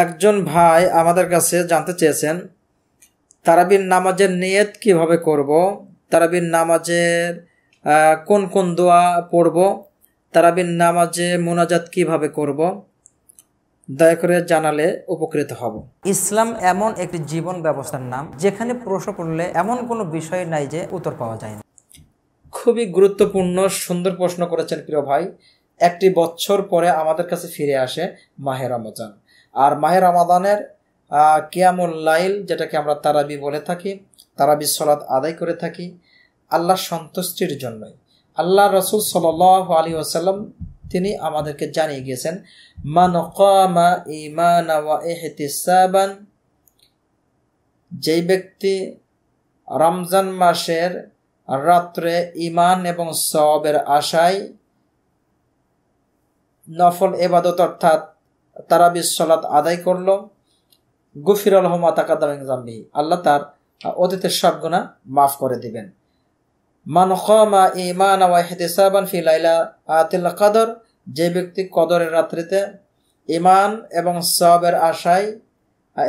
একজন ভাই আমাদের কাছে জানতে চেয়েছেন তারাবির নামাজের নিয়ত কিভাবে করব, তারাবির নামাজের কোন কোন দোয়া পড়ব, তারাবির নামাজে মোনাজাত কিভাবে করব, দয়া করে জানালে উপকৃত হব। ইসলাম এমন একটি জীবন ব্যবস্থার নাম যেখানে প্রশ্ন করলে এমন কোনো বিষয় নাই যে উত্তর পাওয়া যায় না। খুবই গুরুত্বপূর্ণ সুন্দর প্রশ্ন করেছেন প্রিয় ভাই। একটি বছর পরে আমাদের কাছে ফিরে আসে মাহে রমজান, আর মাহে রমাদানের কিয়ামুল লাইল, যেটাকে আমরা তারাবি বলে থাকি, তারাবি সালাত আদায় করে থাকি আল্লাহর সন্তুষ্টির জন্যই। আল্লাহ রাসূল সাল্লাল্লাহু আলাইহি ওয়াসাল্লাম তিনি আমাদেরকে জানিয়ে গিয়েছেন, মান কামা ঈমানা ওয়া ইহতিসাবান, যেই ব্যক্তি রমজান মাসের রাত্রে ঈমান এবং সওয়াবের আশায় নফল ইবাদত অর্থাৎ তারাবির সালাত আদায় করলো, গুফিরা লাহু মা তাকাদ্দামা মিন যামবিহি, আল্লাহ তার অতীতের সব গুনাহ মাফ করে দিবেন। মান কামা ঈমানা ওয়া ইহতিসাবান ফি লাইলাতিল কদর, যে ব্যক্তি কদরের রাত্রিতে ঈমান এবং সওয়াবের আশায়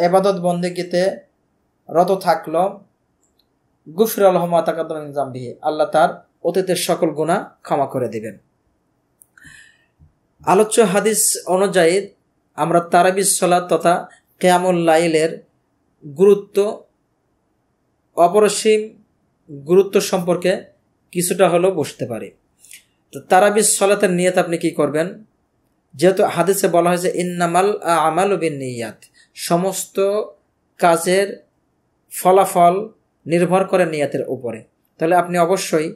ইবাদত বন্দেগীতে রত থাকলো, গুফিরা লাহু মা তাকাদ্দামা মিন যামবিহি, আল্লাহ তার অতীতের সকল গুনাহ ক্ষমা করে দিবেন। আলোচ্য হাদিস অনুযায়ী আমরা তারাবির সালাত তথা কিয়ামুল লাইলের গুরুত্ব, অপরিসীম গুরুত্ব সম্পর্কে কিছুটা হলেও বুঝতে পারি। তো তারাবির সালাতের নিয়ত আপনি কি করবেন? যেহেতু হাদিসে বলা হয়েছে ইন্নামাল আমালু বিন্নিয়াত, সমস্ত কাজের ফলাফল নির্ভর করে নিয়তের উপরে, তাহলে আপনি অবশ্যই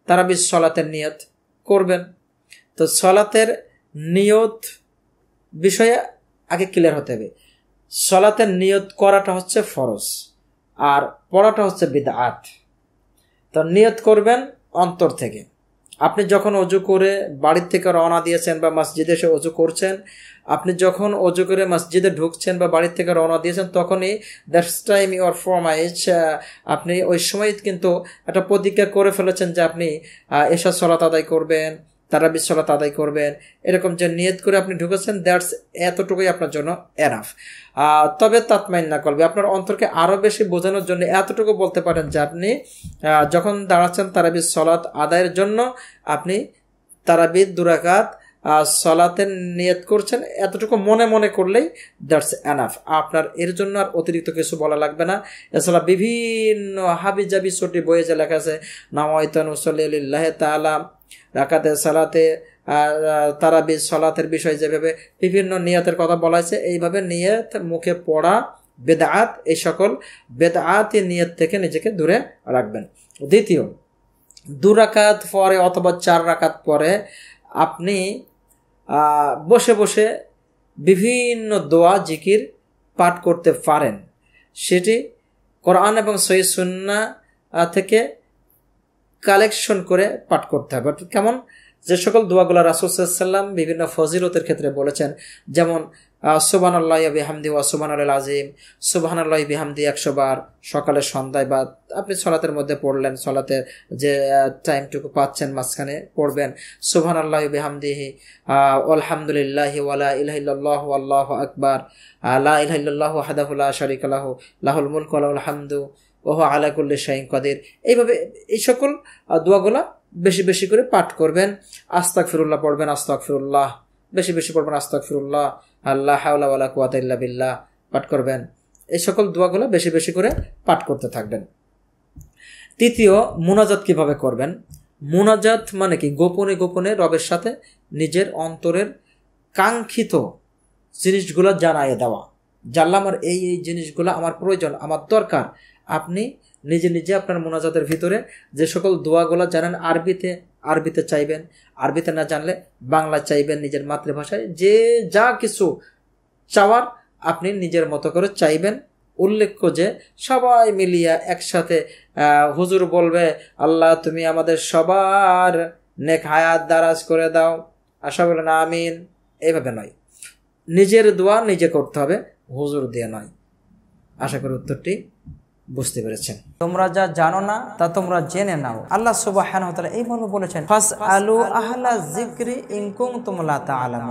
তারাবির সালাতের নিয়ত করবেন। তো সালাতের নিয়ত বিষয়ে আগে ক্লিয়ার হতে হবে। সালাতের নিয়ত করাটা হচ্ছে ফরজ, আর পড়াটা হচ্ছে বিদআত। তো নিয়ত করবেন অন্তর থেকে। আপনি যখন অজু করে বাড়ির থেকে রওনা দিয়েছেন বা মসজিদে এসে অজু করছেন, আপনি যখন অজু করে মসজিদে ঢুকছেন বা বাড়ির থেকে রওনা দিয়েছেন, তখনই দ্যাটস টাইম ইউর ফরমাইজ, আপনি ওই সময় কিন্তু একটা প্রতিজ্ঞা করে ফেলেছেন যে আপনি এশা সালাত আদায় করবেন, তারাবির সালাত আদায় করবেন, এরকম যে নিয়ত করে আপনি ঢুকেছেন, দ্যাটস এতটুকুই আপনার জন্য এনাফ। তবে তাতমাইন্না কলবে, আপনার অন্তরকে আরও বেশি বোঝানোর জন্য এতটুকু বলতে পারেন যে আপনি যখন দাঁড়াচ্ছেন তারাবির সালাত আদায়ের জন্য, আপনি তারাবির 2 রাকাত সালাতের নিয়ত করছেন, এতটুকু মনে মনে করলেই দ্যাটস এনাফ। আপনার এর জন্য আর অতিরিক্ত কিছু বলা লাগবে না। এছাড়া বিভিন্ন হাবি জাবি ছোটি বইয়ে যে লেখা আছে নাওয়াইতু আন উসাল্লি লিল্লাহি তাআলা রাকাতে সালাতে, তারাবির সালাতের বিষয় যেভাবে বিভিন্ন নিয়তের কথা বলা হয়েছে, এইভাবে নিয়ত মুখে পড়া বেদআত, এই সকল বেদআতি নিয়ত থেকে নিজেকে দূরে রাখবেন। দ্বিতীয়, 2 রাকাত পরে অথবা 4 রাকাত পরে আপনি বসে বসে বিভিন্ন দোয়া জিকির পাঠ করতে পারেন। সেটি কোরআন এবং সহিহ সুন্নাহ থেকে কালেকশন করে পাঠ করতে হবে। কেমন? যে সকল দোয়াগুলো রাসূল সাল্লাল্লাহু আলাইহি ওয়াসাল্লাম বিভিন্ন ফজিলতের ক্ষেত্রে বলেছেন, যেমন সুবহানাল্লাহি ওয়া বিহামদিহি ওয়া সুবহানাল্লাহিল আযীম, সুবহানাল্লাহি বিহামদিহি 100 বার সকালে সন্ধ্যায়, বা আপনি সালাতের মধ্যে পড়লেন, সালাতের যে টাইমটুকু পাচ্ছেন মাঝখানে পড়বেন সুবহানাল্লাহি বিহামদিহি আলহামদুলিল্লাহি ওয়া লা ইলাহা ইল্লাল্লাহু আল্লাহু আকবার, লা ইলাহা ইল্লাল্লাহু ওয়াহদাহু লা শারীকা লাহু লাহুল মুলকু ওয়া লাহুল হামদু ওয়া হুয়া আলা কুল্লি শাইইন কাদির। এইভাবে এই সকল দোয়াগুলো বেশি বেশি করে পাঠ করবেন। আস্তাগফিরুল্লাহ পড়বেন, আস্তাগফিরুল্লাহ বেশি বেশি পড়বেন, আস্তাগফিরুল্লাহ, লা হাওলা ওয়ালা কুওয়াতা ইল্লা বিল্লাহ পাঠ করবেন। এই সকল দোয়াগুলো বেশি বেশি করে পাঠ করতে থাকবেন। তৃতীয়, মুনাজাত কিভাবে করবেন? মুনাজাত মানে কি? গোপনে গোপনে রবের সাথে নিজের অন্তরের কাঙ্ক্ষিত জিনিসগুলো জানাইয়ে দেওয়া, জানলাম আমার এই এই জিনিসগুলো আমার প্রয়োজন, আমার দরকার। আপনি নিজে নিজে আপনার মুনাজাতের ভিতরে যে সকল দোয়াগুলো জানেন আরবিতে চাইবেন, আরবিতে না জানলে বাংলা চাইবেন, নিজের মাতৃভাষায় যে যা কিছু চাওয়ার আপনি নিজের মতো করে চাইবেন। উল্লেখ্য যে সবাই মিলিয়া একসাথে হুজুর বলবে, আল্লাহ তুমি আমাদের সবার নেক হায়াত দারাজ করে দাও, আশা বলেন আমিন। এইভাবে নয়, নিজের দোয়া নিজে করতে হবে, হুজুর দিয়ে নয়। আশা করি উত্তরটি বুঝতে পেরেছেন। তোমরা যা জানো না তা তোমরা জেনে নাও। আল্লাহ সুবহানাহু ওয়া তাআলা এই মর্মে বলেছেন, ফাসআলু আহলা যিকরি ইন কুনতুম লা তা'লামুন।